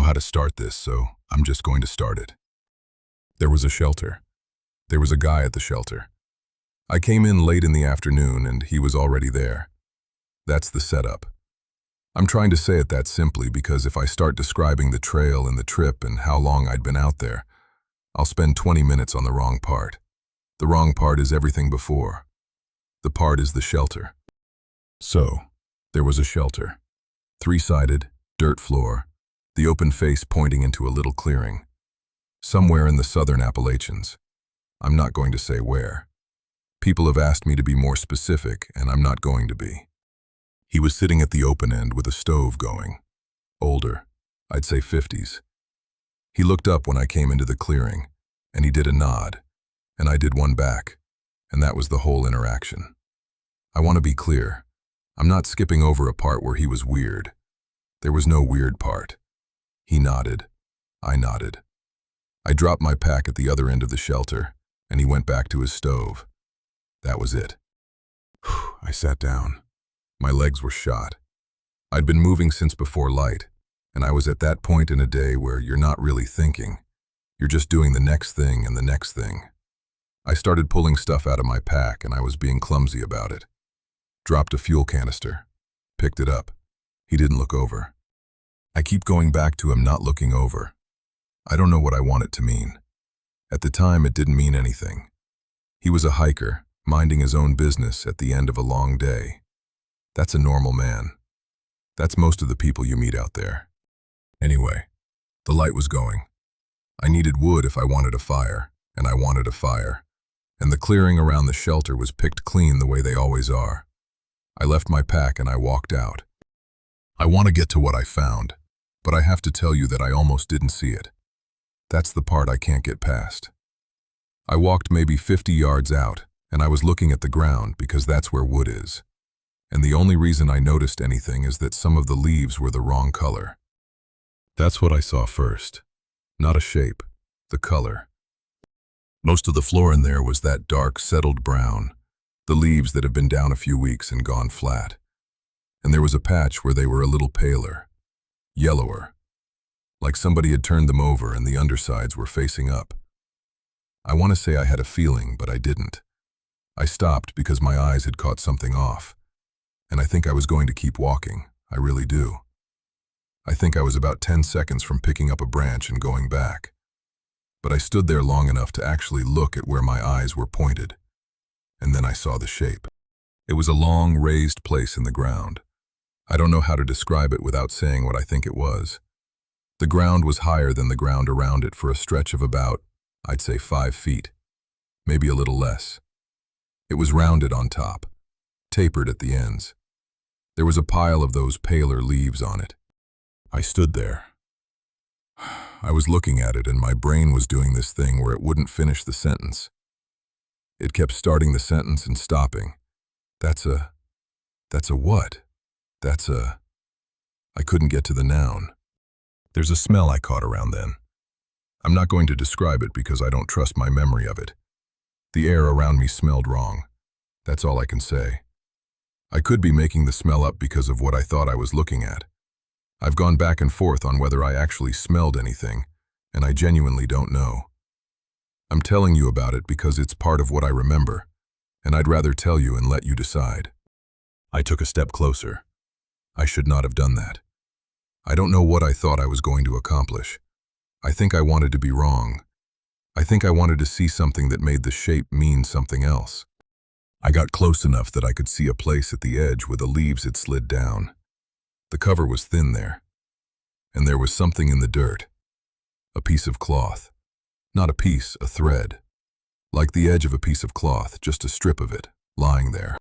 how to start this, so I'm just going to start it. There was a shelter. There was a guy at the shelter. I came in late in the afternoon and he was already there. That's the setup. I'm trying to say it that simply because if I start describing the trail and the trip and how long I'd been out there, I'll spend 20 minutes on the wrong part. The wrong part is everything before. The part is the shelter. So, there was a shelter. Three-sided, dirt floor, the open face pointing into a little clearing. Somewhere in the southern Appalachians. I'm not going to say where. People have asked me to be more specific, and I'm not going to be. He was sitting at the open end with a stove going. Older, I'd say 50s. He looked up when I came into the clearing, and he did a nod, and I did one back, and that was the whole interaction. I want to be clear. I'm not skipping over a part where he was weird. There was no weird part. He nodded. I nodded. I dropped my pack at the other end of the shelter, and he went back to his stove. That was it. I sat down. My legs were shot. I'd been moving since before light, and I was at that point in a day where you're not really thinking. You're just doing the next thing and the next thing. I started pulling stuff out of my pack, and I was being clumsy about it. Dropped a fuel canister. Picked it up. He didn't look over. I keep going back to him not looking over. I don't know what I want it to mean. At the time, it didn't mean anything. He was a hiker, minding his own business at the end of a long day. That's a normal man. That's most of the people you meet out there. Anyway, the light was going. I needed wood if I wanted a fire, and I wanted a fire. And the clearing around the shelter was picked clean the way they always are. I left my pack and I walked out. I want to get to what I found, but I have to tell you that I almost didn't see it. That's the part I can't get past. I walked maybe 50 yards out, and I was looking at the ground because that's where wood is. And the only reason I noticed anything is that some of the leaves were the wrong color. That's what I saw first. Not a shape, the color. Most of the floor in there was that dark, settled brown, the leaves that have been down a few weeks and gone flat. And there was a patch where they were a little paler, yellower, like somebody had turned them over and the undersides were facing up. I want to say I had a feeling, but I didn't. I stopped because my eyes had caught something off. And I think I was going to keep walking. I really do. I think I was about 10 seconds from picking up a branch and going back. But I stood there long enough to actually look at where my eyes were pointed. And then I saw the shape. It was a long, raised place in the ground. I don't know how to describe it without saying what I think it was. The ground was higher than the ground around it for a stretch of about, I'd say 5 feet. Maybe a little less. It was rounded on top, tapered at the ends. There was a pile of those paler leaves on it. I stood there. I was looking at it and my brain was doing this thing where it wouldn't finish the sentence. It kept starting the sentence and stopping. That's a what? I couldn't get to the noun. There's a smell I caught around then. I'm not going to describe it because I don't trust my memory of it. The air around me smelled wrong. That's all I can say. I could be making the smell up because of what I thought I was looking at. I've gone back and forth on whether I actually smelled anything, and I genuinely don't know. I'm telling you about it because it's part of what I remember, and I'd rather tell you and let you decide. I took a step closer. I should not have done that. I don't know what I thought I was going to accomplish. I think I wanted to be wrong. I think I wanted to see something that made the shape mean something else. I got close enough that I could see a place at the edge where the leaves had slid down. The cover was thin there, and there was something in the dirt. A piece of cloth. Not a piece, a thread. Like the edge of a piece of cloth, just a strip of it, lying there.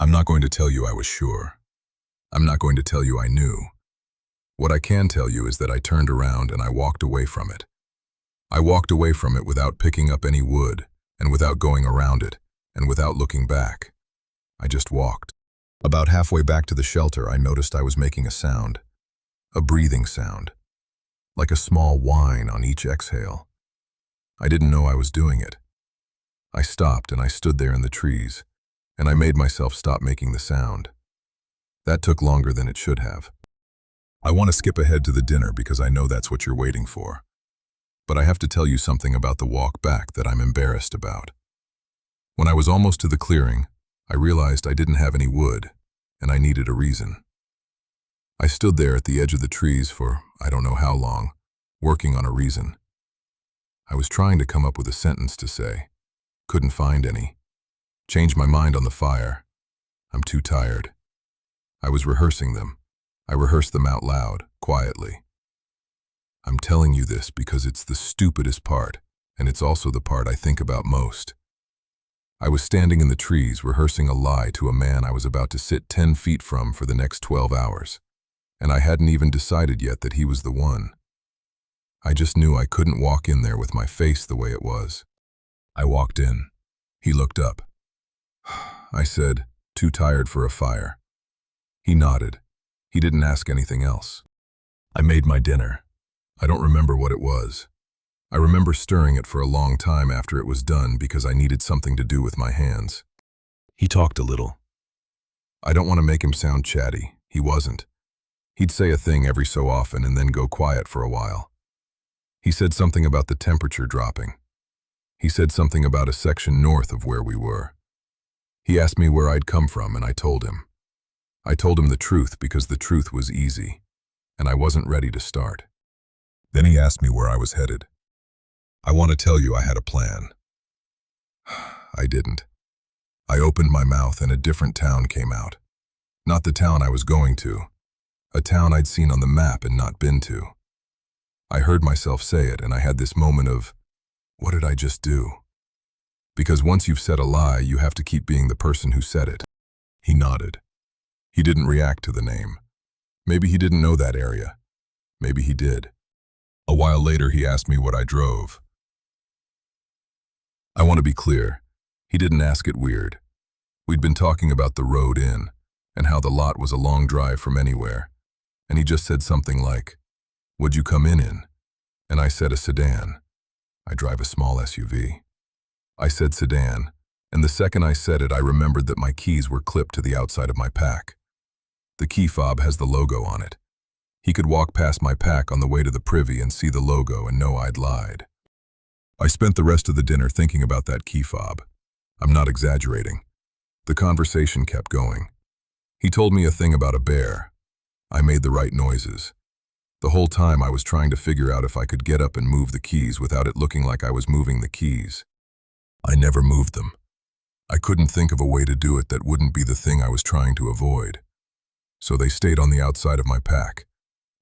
I'm not going to tell you I was sure. I'm not going to tell you I knew. What I can tell you is that I turned around and I walked away from it. I walked away from it without picking up any wood, and without going around it, and without looking back. I just walked. About halfway back to the shelter, I noticed I was making a sound. A breathing sound. Like a small whine on each exhale. I didn't know I was doing it. I stopped and I stood there in the trees, and I made myself stop making the sound. That took longer than it should have. I want to skip ahead to the dinner because I know that's what you're waiting for. But I have to tell you something about the walk back that I'm embarrassed about. When I was almost to the clearing, I realized I didn't have any wood, and I needed a reason. I stood there at the edge of the trees for I don't know how long, working on a reason. I was trying to come up with a sentence to say. Couldn't find any. Changed my mind on the fire. I'm too tired. I was rehearsing them. I rehearsed them out loud, quietly. I'm telling you this because it's the stupidest part, and it's also the part I think about most. I was standing in the trees rehearsing a lie to a man I was about to sit 10 feet from for the next 12 hours, and I hadn't even decided yet that he was the one. I just knew I couldn't walk in there with my face the way it was. I walked in. He looked up. I said, too tired for a fire. He nodded. He didn't ask anything else. I made my dinner. I don't remember what it was. I remember stirring it for a long time after it was done because I needed something to do with my hands. He talked a little. I don't want to make him sound chatty. He wasn't. He'd say a thing every so often and then go quiet for a while. He said something about the temperature dropping. He said something about a section north of where we were. He asked me where I'd come from, and I told him. I told him the truth because the truth was easy, and I wasn't ready to start. Then he asked me where I was headed. I want to tell you I had a plan. I didn't. I opened my mouth and a different town came out. Not the town I was going to. A town I'd seen on the map and not been to. I heard myself say it, and I had this moment of, what did I just do? Because once you've said a lie, you have to keep being the person who said it. He nodded. He didn't react to the name. Maybe he didn't know that area. Maybe he did. A while later, he asked me what I drove. I want to be clear. He didn't ask it weird. We'd been talking about the road in, and how the lot was a long drive from anywhere, and he just said something like, "What'd you come in?" And I said a sedan. I drive a small SUV. I said sedan, and the second I said it, I remembered that my keys were clipped to the outside of my pack. The key fob has the logo on it. He could walk past my pack on the way to the privy and see the logo and know I'd lied. I spent the rest of the dinner thinking about that key fob. I'm not exaggerating. The conversation kept going. He told me a thing about a bear. I made the right noises. The whole time I was trying to figure out if I could get up and move the keys without it looking like I was moving the keys. I never moved them. I couldn't think of a way to do it that wouldn't be the thing I was trying to avoid. So they stayed on the outside of my pack,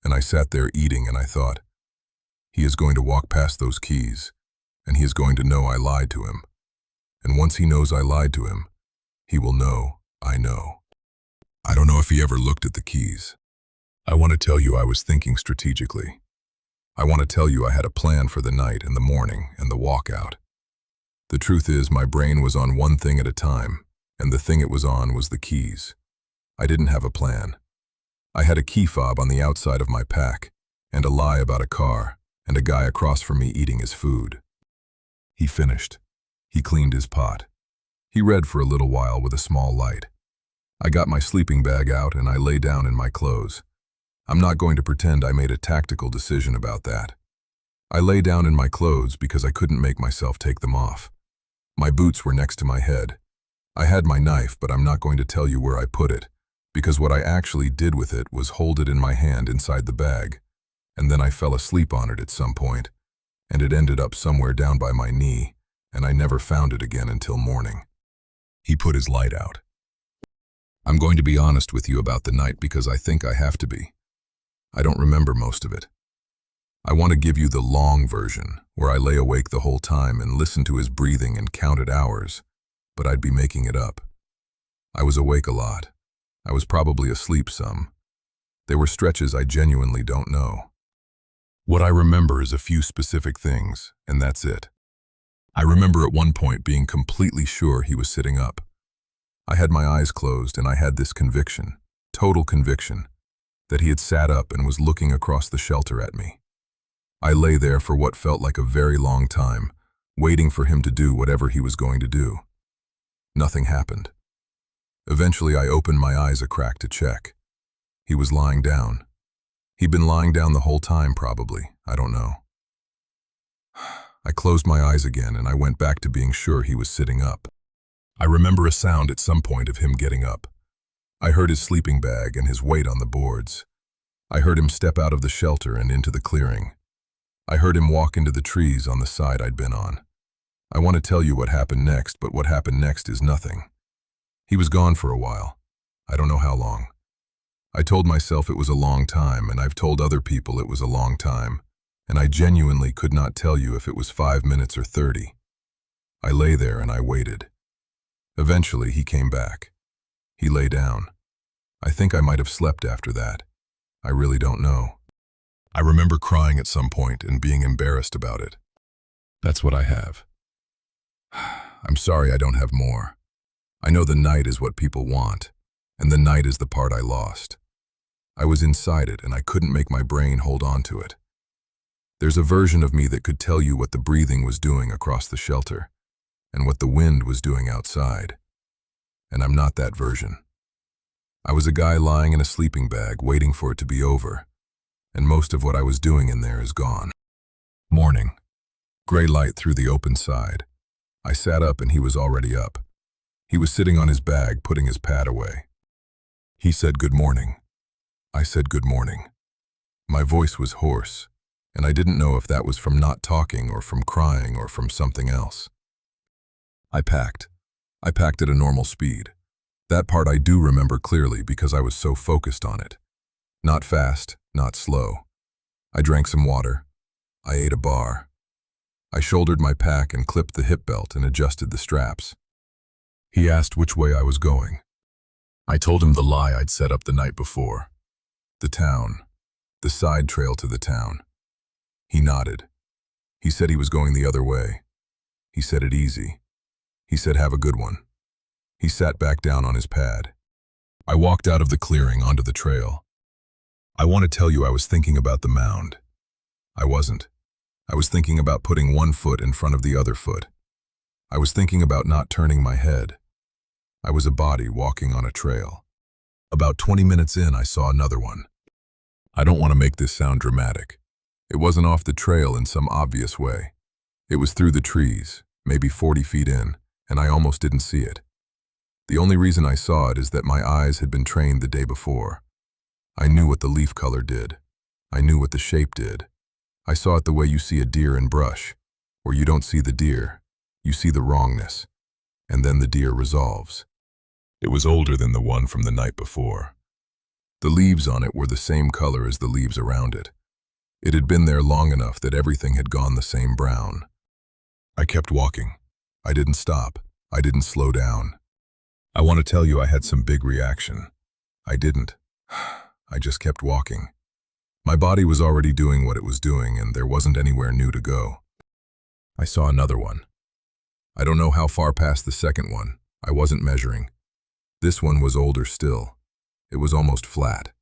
and I sat there eating and I thought, he is going to walk past those keys, and he is going to know I lied to him. And once he knows I lied to him, he will know I know. I don't know if he ever looked at the keys. I want to tell you I was thinking strategically. I want to tell you I had a plan for the night and the morning and the walkout. The truth is my brain was on one thing at a time, and the thing it was on was the keys. I didn't have a plan. I had a key fob on the outside of my pack, and a lie about a car, and a guy across from me eating his food. He finished. He cleaned his pot. He read for a little while with a small light. I got my sleeping bag out and I lay down in my clothes. I'm not going to pretend I made a tactical decision about that. I lay down in my clothes because I couldn't make myself take them off. My boots were next to my head. I had my knife, but I'm not going to tell you where I put it, because what I actually did with it was hold it in my hand inside the bag, and then I fell asleep on it at some point, and it ended up somewhere down by my knee, and I never found it again until morning. He put his light out. I'm going to be honest with you about the night because I think I have to be. I don't remember most of it. I want to give you the long version, where I lay awake the whole time and listened to his breathing and counted hours, but I'd be making it up. I was awake a lot. I was probably asleep some. There were stretches I genuinely don't know. What I remember is a few specific things, and that's it. I remember at one point being completely sure he was sitting up. I had my eyes closed and I had this conviction, total conviction, that he had sat up and was looking across the shelter at me. I lay there for what felt like a very long time, waiting for him to do whatever he was going to do. Nothing happened. Eventually I opened my eyes a crack to check. He was lying down. He'd been lying down the whole time, probably. I don't know. I closed my eyes again and I went back to being sure he was sitting up. I remember a sound at some point of him getting up. I heard his sleeping bag and his weight on the boards. I heard him step out of the shelter and into the clearing. I heard him walk into the trees on the side I'd been on. I want to tell you what happened next, but what happened next is nothing. He was gone for a while. I don't know how long. I told myself it was a long time, and I've told other people it was a long time, and I genuinely could not tell you if it was 5 minutes or 30. I lay there and I waited. Eventually, he came back. He lay down. I think I might have slept after that. I really don't know. I remember crying at some point and being embarrassed about it. That's what I have. I'm sorry I don't have more. I know the night is what people want, and the night is the part I lost. I was inside it and I couldn't make my brain hold on to it. There's a version of me that could tell you what the breathing was doing across the shelter, and what the wind was doing outside. And I'm not that version. I was a guy lying in a sleeping bag waiting for it to be over, and most of what I was doing in there is gone. Morning. Gray light through the open side. I sat up and he was already up. He was sitting on his bag, putting his pad away. He said good morning. I said good morning. My voice was hoarse, and I didn't know if that was from not talking or from crying or from something else. I packed. I packed at a normal speed. That part I do remember clearly because I was so focused on it. Not fast, not slow. I drank some water. I ate a bar. I shouldered my pack and clipped the hip belt and adjusted the straps. He asked which way I was going. I told him the lie I'd set up the night before. The town. The side trail to the town. He nodded. He said he was going the other way. He said it easy. He said have a good one. He sat back down on his pad. I walked out of the clearing onto the trail. I want to tell you I was thinking about the mound. I wasn't. I was thinking about putting one foot in front of the other foot. I was thinking about not turning my head. I was a body walking on a trail. About 20 minutes in, I saw another one. I don't want to make this sound dramatic. It wasn't off the trail in some obvious way. It was through the trees, maybe 40 feet in, and I almost didn't see it. The only reason I saw it is that my eyes had been trained the day before. I knew what the leaf color did. I knew what the shape did. I saw it the way you see a deer in brush, where you don't see the deer, you see the wrongness, and then the deer resolves. It was older than the one from the night before. The leaves on it were the same color as the leaves around it. It had been there long enough that everything had gone the same brown. I kept walking. I didn't stop. I didn't slow down. I want to tell you I had some big reaction. I didn't. I just kept walking. My body was already doing what it was doing, and there wasn't anywhere new to go. I saw another one. I don't know how far past the second one. I wasn't measuring. This one was older still. It was almost flat.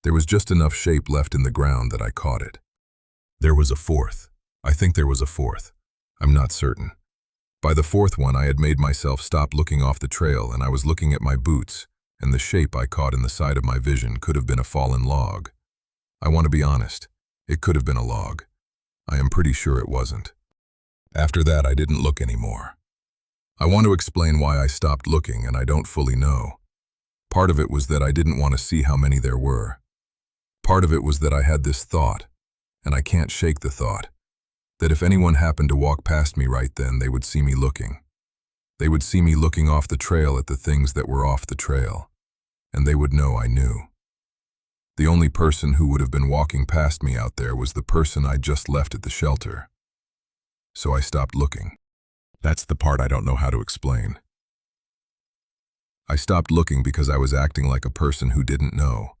There was just enough shape left in the ground that I caught it. There was a fourth. I think there was a fourth. I'm not certain. By the fourth one, I had made myself stop looking off the trail, and I was looking at my boots, and the shape I caught in the side of my vision could have been a fallen log. I want to be honest. It could have been a log. I am pretty sure it wasn't. After that, I didn't look anymore. I want to explain why I stopped looking, and I don't fully know. Part of it was that I didn't want to see how many there were. Part of it was that I had this thought, and I can't shake the thought, that if anyone happened to walk past me right then, they would see me looking. They would see me looking off the trail at the things that were off the trail, and they would know I knew. The only person who would have been walking past me out there was the person I'd just left at the shelter. So I stopped looking. That's the part I don't know how to explain. I stopped looking because I was acting like a person who didn't know.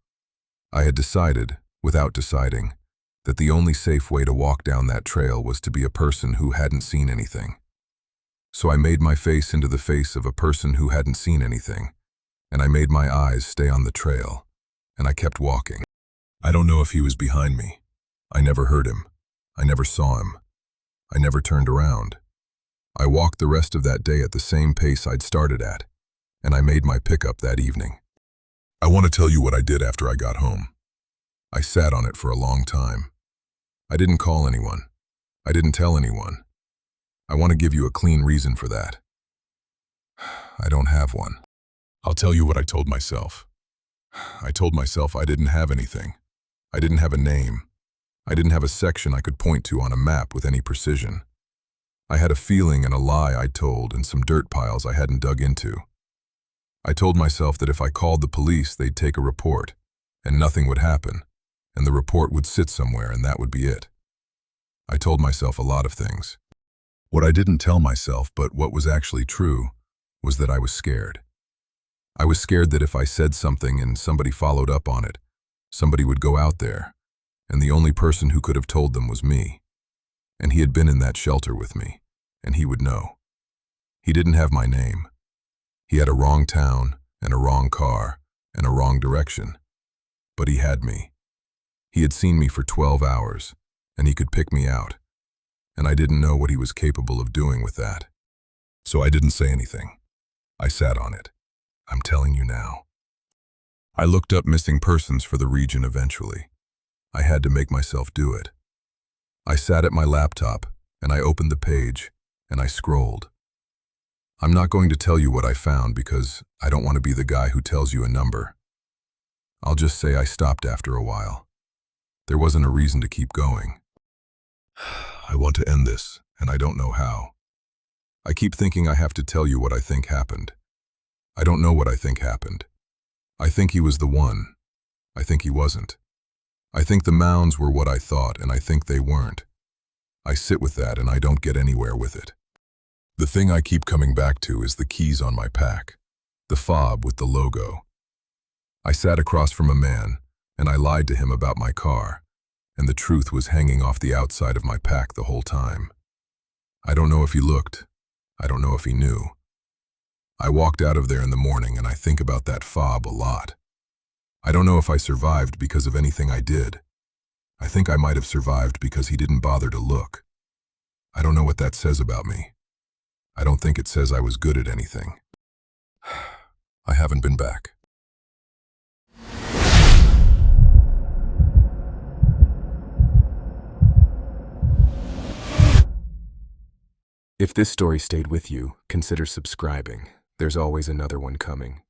I had decided, without deciding, that the only safe way to walk down that trail was to be a person who hadn't seen anything. So I made my face into the face of a person who hadn't seen anything, and I made my eyes stay on the trail, and I kept walking. I don't know if he was behind me. I never heard him. I never saw him. I never turned around. I walked the rest of that day at the same pace I'd started at, and I made my pickup that evening. I want to tell you what I did after I got home. I sat on it for a long time. I didn't call anyone. I didn't tell anyone. I want to give you a clean reason for that. I don't have one. I'll tell you what I told myself. I told myself I didn't have anything. I didn't have a name. I didn't have a section I could point to on a map with any precision. I had a feeling and a lie I'd told and some dirt piles I hadn't dug into. I told myself that if I called the police, they'd take a report, and nothing would happen, and the report would sit somewhere and that would be it. I told myself a lot of things. What I didn't tell myself, but what was actually true, was that I was scared. I was scared that if I said something and somebody followed up on it, somebody would go out there, and the only person who could have told them was me. And he had been in that shelter with me, and he would know. He didn't have my name. He had a wrong town, and a wrong car, and a wrong direction. But he had me. He had seen me for 12 hours, and he could pick me out. And I didn't know what he was capable of doing with that. So I didn't say anything. I sat on it. I'm telling you now. I looked up missing persons for the region eventually. I had to make myself do it. I sat at my laptop, and I opened the page, and I scrolled. I'm not going to tell you what I found because I don't want to be the guy who tells you a number. I'll just say I stopped after a while. There wasn't a reason to keep going. I want to end this, and I don't know how. I keep thinking I have to tell you what I think happened. I don't know what I think happened. I think he was the one. I think he wasn't. I think the mounds were what I thought, and I think they weren't. I sit with that, and I don't get anywhere with it. The thing I keep coming back to is the keys on my pack, the fob with the logo. I sat across from a man, and I lied to him about my car, and the truth was hanging off the outside of my pack the whole time. I don't know if he looked. I don't know if he knew. I walked out of there in the morning, and I think about that fob a lot. I don't know if I survived because of anything I did. I think I might have survived because he didn't bother to look. I don't know what that says about me. I don't think it says I was good at anything. I haven't been back. If this story stayed with you, consider subscribing. There's always another one coming.